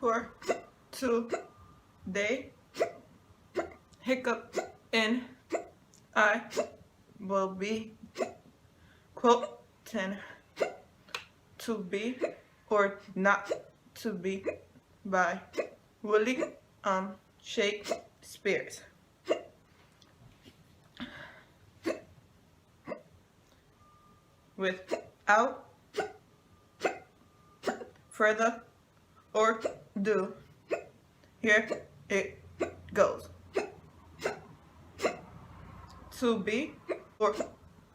for today. Hiccup in I will be quoting to be or not to be by William Shakespeare. Without further ado, here it goes. To be or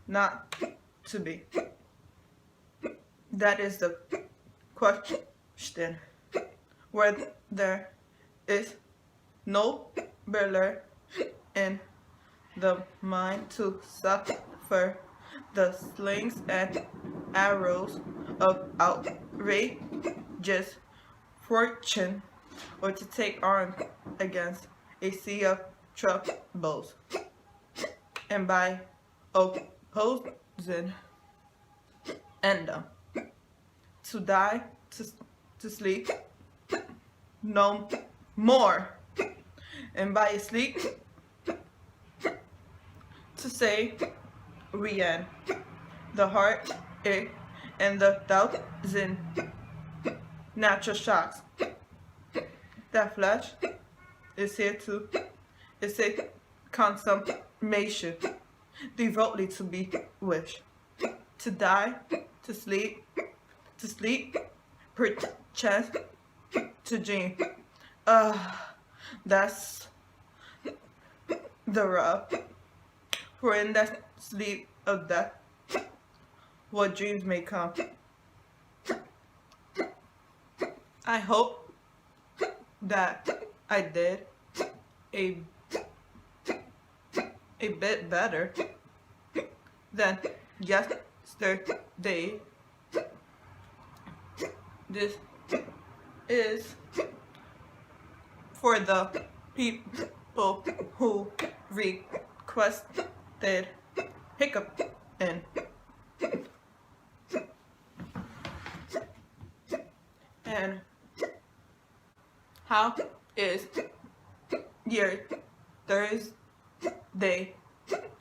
not to be? That is the question. Where there is no barrier in the mind to suffer the slings and arrows of outrageous fortune, or to take arms against a sea of troubles, and by opposing and to die, to sleep no more, and by sleep to say we end the heart ache and the thousand natural shocks. That flesh is here to, it's a consummation, devotedly to be wished, to die, to sleep, perchance to dream. That's the rub. For in that sleep of death, what dreams may come. I hope that I did a bit better than yesterday. This is for the people who requested hiccup in. And how is your Thursday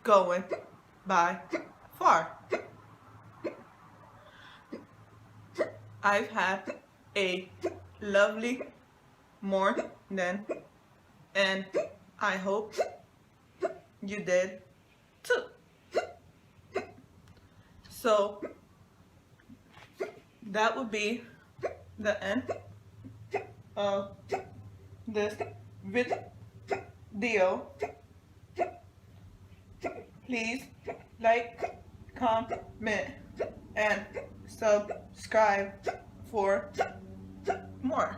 going by far? I've had a lovely morning, and I hope you did too. So that would be the end of this video. Please like, comment, and subscribe for more.